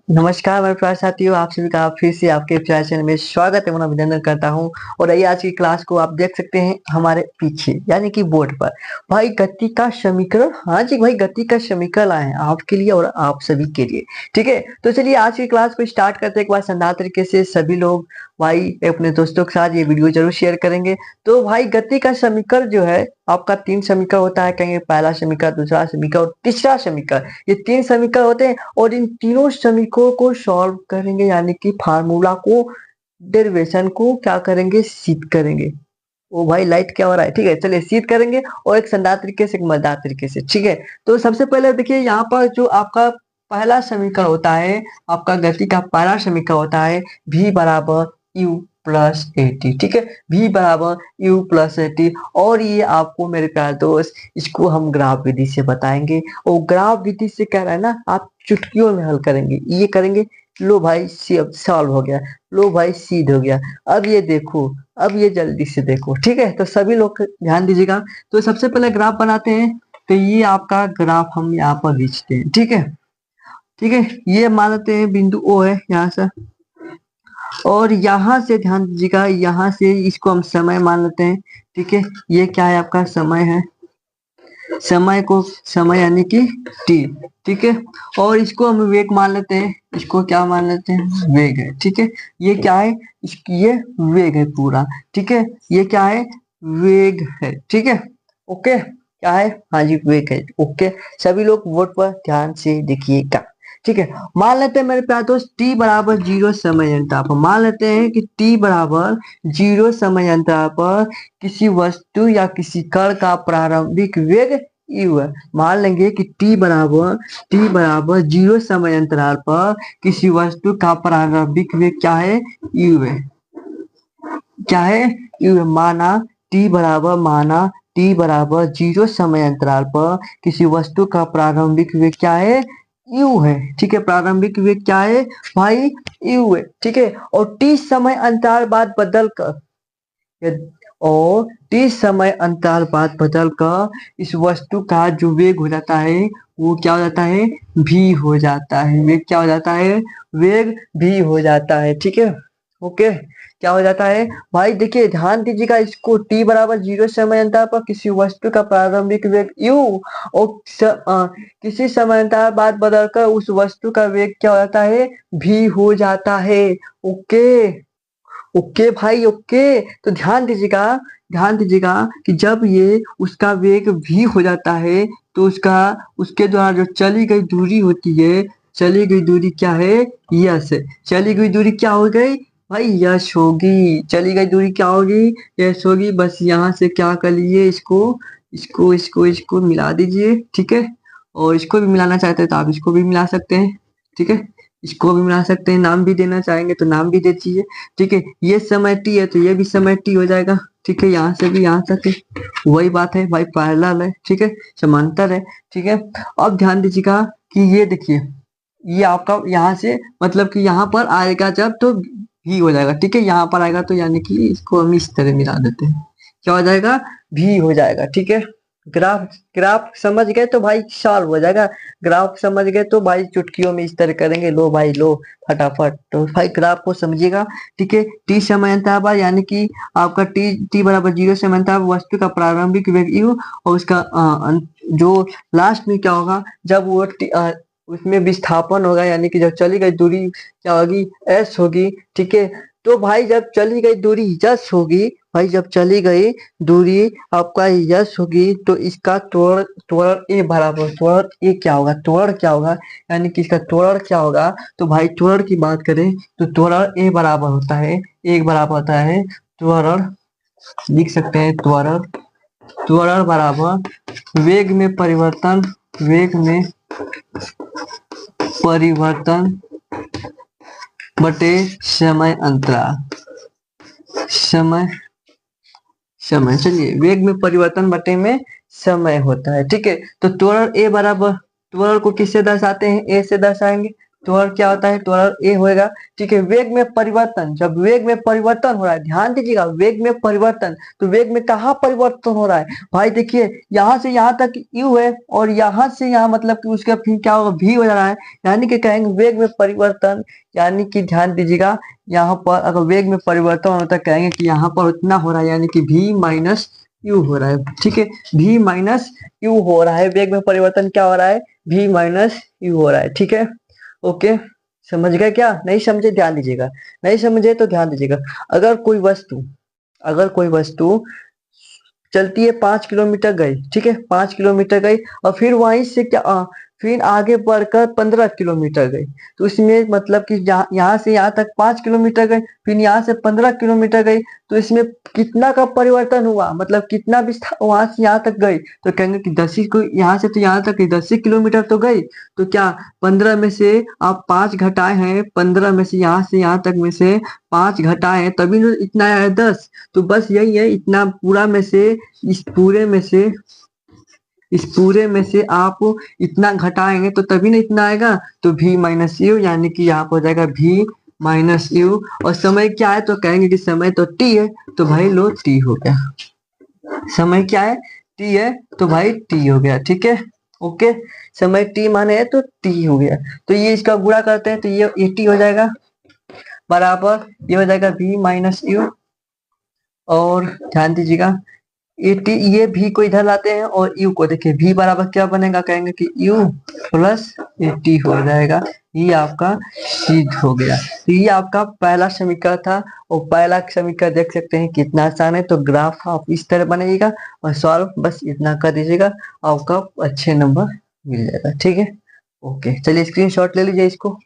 नमस्कार मेरे प्यारे साथियों, आप सभी का फिर से आपके प्यारे चैनल में स्वागत एवं अभिनंदन करता हूं। और आइए आज की क्लास को आप देख सकते हैं हमारे पीछे यानी कि बोर्ड पर। भाई गति का समीकरण, हाँ जी भाई गति का समीकरण आए हैं आपके लिए और आप सभी के लिए। ठीक है, तो चलिए आज की क्लास को स्टार्ट करते हैं। एक बार शानदार तरीके से सभी लोग भाई अपने दोस्तों के साथ ये वीडियो जरूर शेयर करेंगे। तो भाई गति का समीकरण जो है आपका तीन समीकरण होता है, कहेंगे पहला समीकरण, दूसरा समीकरण और तीसरा समीकरण। ये तीन समीकरण होते हैं और इन तीनों समीकरणों को सॉल्व करेंगे यानी कि फार्मूला को, डेरिवेशन को क्या करेंगे, सिद्ध करेंगे। ओ भाई लाइट क्या हो रहा है, ठीक है चलिए सिद्ध करेंगे और एक शानदार तरीके से, एक मजेदार तरीके से। ठीक है, तो सबसे पहले देखिए यहाँ पर जो आपका पहला समीकरण होता है, आपका गति का पहला समीकरण होता है v बराबर u प्लस ए टी। ठीक है, v बराबर u प्लस ए टी। और ये आपको मेरे प्यारे दोस्त इसको हम ग्राफ विधि से बताएंगे। और ग्राफ विधि से कह रहा है ना, आप चुटकियों में हल करेंगे, ये करेंगे। लो भाई सॉल्व हो गया, लो भाई सीध हो गया। अब ये देखो, अब ये जल्दी से देखो। ठीक है, तो सभी लोग ध्यान दीजिएगा। तो सबसे पहले ग्राफ बनाते हैं। तो ये आपका ग्राफ हम यहाँ पर खींचते हैं। ठीक है, ठीक है, ये मान लेते हैं बिंदु ओ है यहाँ से। और यहाँ से ध्यान दीजिएगा, यहाँ से इसको हम समय मान लेते हैं। ठीक है, ये क्या है, आपका समय है। समय को, समय यानी कि टी। ठीक है, और इसको हम वेग मान लेते हैं। इसको क्या मान लेते हैं, वेग है। ठीक है, ये क्या है, ये वेग है पूरा। ठीक है, ये क्या है, वेग है। ठीक है, ओके, क्या है, हाँ जी वेग है। ओके, सभी लोग बोर्ड पर ध्यान से देखिएगा। ठीक है, मान लेते हैं मेरे प्यारे दोस्त टी बराबर 0 समय अंतराल पर, मान लेते हैं कि टी बराबर 0 समय अंतराल पर किसी वस्तु या किसी कण का प्रारंभिक वेग u है। मान लेंगे कि t बराबर 0 समय अंतराल पर किसी वस्तु का प्रारंभिक वेग क्या है, u है। क्या है, u है। माना t बराबर 0 समय अंतराल पर किसी वस्तु का प्रारंभिक वेग क्या है, u है। ठीक है, प्रारंभिक वेग क्या है भाई, u है। ठीक है, और t समय अंतराल बाद बदल कर, और t समय अंतराल बाद बदल कर इस वस्तु का जो वेग हो जाता है वो क्या हो जाता है, v हो जाता है। वेग क्या हो जाता है, वेग v हो जाता है। ठीक है, ओके, क्या हो जाता है भाई, देखिए ध्यान दीजिएगा। इसको t बराबर 0 समय अंतराल पर किसी वस्तु का प्रारंभिक वेग u और किसी समय अंतराल बाद बदलकर उस वस्तु का वेग क्या हो जाता है, v हो जाता है। ओके, ओके भाई, ओके। तो ध्यान दीजिएगा, ध्यान दीजिएगा कि जब ये उसका वेग v हो जाता है तो उसका, उसके द्वारा जो चली गई दूरी होती है, चली गई दूरी क्या है, यश। चली गई दूरी क्या हो गई भाई, यश होगी। चली गई दूरी क्या होगी, यश होगी। बस यहाँ से क्या कर लीजिए, इसको मिला दीजिए। ठीक है, और इसको भी मिलाना चाहते हैं तो आप इसको भी मिला सकते हैं। ठीक है, इसको भी मिला सकते हैं, नाम भी देना चाहेंगे तो नाम भी दे दीजिए। ठीक है, ये समय टी है तो ये भी समय टी हो जाएगा। ठीक है, यहाँ से भी यहाँ तक है, वही बात है भाई, पैरेलल है। ठीक है, समांतर है। ठीक है, अब ध्यान दीजिएगा कि ये देखिए, ये आपका यहाँ से मतलब कि यहाँ पर आएगा जब तो भी हो जाएगा। ठीक है, यहाँ पर आएगा तो यानी कि इसको हम इस तरह मिला देते हैं, क्या हो जाएगा, भी हो जाएगा। ठीक है, ग्राफ, ग्राफ समझ गए तो भाई सॉल्व हो जाएगा। ग्राफ समझ गए तो भाई चुटकियों में इस तरह करेंगे, लो भाई लो फटाफट। तो भाई ग्राफ को समझिएगा। ठीक है, टी समय अंतराल बाद यानी कि आपका टी बराबर 0 समय अंतराल वस्तु का प्रारंभिक वेग u और उसका जो लास्ट में क्या होगा, जब वो उसमें विस्थापन होगा यानी कि जब चली गई दूरी क्या होगी, s होगी। ठीक है, तो भाई जब चली गई दूरी यश होगी, भाई जब चली गई दूरी आपका यश होगी तो इसका त्वरण, त्वरण ए बराबर, त्वरण ए क्या होगा, त्वरण क्या होगा यानी कि इसका त्वरण क्या होगा। तो भाई त्वरण की बात करें तो त्वरण ए बराबर होता है, एक बराबर होता है त्वरण, लिख सकते हैं त्वरण, त्वरण बराबर वेग में परिवर्तन, वेग में परिवर्तन बटे समय अंतराल, समय, समय, चलिए वेग में परिवर्तन बटे में समय होता है। ठीक है, तो त्वरण ए बराबर, त्वरण को किससे दर्शाते हैं, ए से दर्शाएंगे। त्वरण क्या होता है, त्वरण ए होएगा। ठीक है, वेग में परिवर्तन, जब वेग में परिवर्तन हो रहा है, ध्यान दीजिएगा, वेग में परिवर्तन, तो वेग में कहाँ परिवर्तन हो रहा है भाई, देखिए यहाँ से यहाँ तक यू है और यहाँ से यहाँ, मतलब कि उसका फिर क्या होगा, भी हो जा रहा है। यानी कि कहेंगे वेग में परिवर्तन, यानी कि ध्यान दीजिएगा, यहाँ पर अगर वेग में परिवर्तन होता है कहेंगे कि यहाँ पर उतना हो रहा है, यानी कि भी माइनस यू हो रहा है। ठीक है, भी माइनस यू हो रहा है, वेग में परिवर्तन क्या हो रहा है, भी माइनस यू हो रहा है। ठीक है, ओके, समझ गए क्या, नहीं समझे ध्यान दीजिएगा, नहीं समझे तो ध्यान दीजिएगा। अगर कोई वस्तु, अगर कोई वस्तु चलती है 5 किलोमीटर गई, ठीक है, 5 किलोमीटर गई और फिर वहीं से क्या फिर आगे बढ़कर 15 किलोमीटर गई, तो इसमें मतलब कि यहाँ से यहाँ तक 5 किलोमीटर गई, फिर यहाँ से 15 किलोमीटर गई, तो इसमें कितना का परिवर्तन हुआ, मतलब कितना भी वहां से यहाँ तक गई, तो कहेंगे कि 10 ही को, यहाँ से तो यहाँ तक 10 ही किलोमीटर तो गई, तो क्या 15 में से आप 5 घटाए हैं, 15 में से यहाँ तक में से 5 घटाए हैं, तभी तो इतना आया है 10। तो बस यही है, इतना पूरा में से, इस पूरे में से, इस पूरे में से आप इतना घटाएंगे तो तभी ना इतना आएगा, तो v माइनस यू, यानी कि यहाँ पर हो जाएगा v माइनस यू। और समय क्या है, तो कहेंगे कि समय तो t है, तो भाई लो t हो गया, समय क्या है, t है, तो भाई t हो गया। ठीक है, ओके, समय t माने है तो t हो गया, तो ये इसका गुणा करते हैं तो ये 80 हो जाएगा, बराबर ये हो जाएगा v माइनस यू। और ध्यान दीजिएगा, एटी, ये भी को इधर लाते हैं और यू को, देखिए भी बराबर क्या बनेगा, कहेंगे कि यू प्लस 80 हो जाएगा, ये आपका सिद्ध हो गया। तो ये आपका पहला समीकरण था, और पहला समीकरण देख सकते हैं कितना आसान है। तो ग्राफ आप इस तरह बनाइएगा और सॉल्व बस इतना कर दीजिएगा, आपका अच्छे नंबर मिल जाएगा। ठीक है, ओके, चलिए स्क्रीनशॉट ले लीजिए इसको।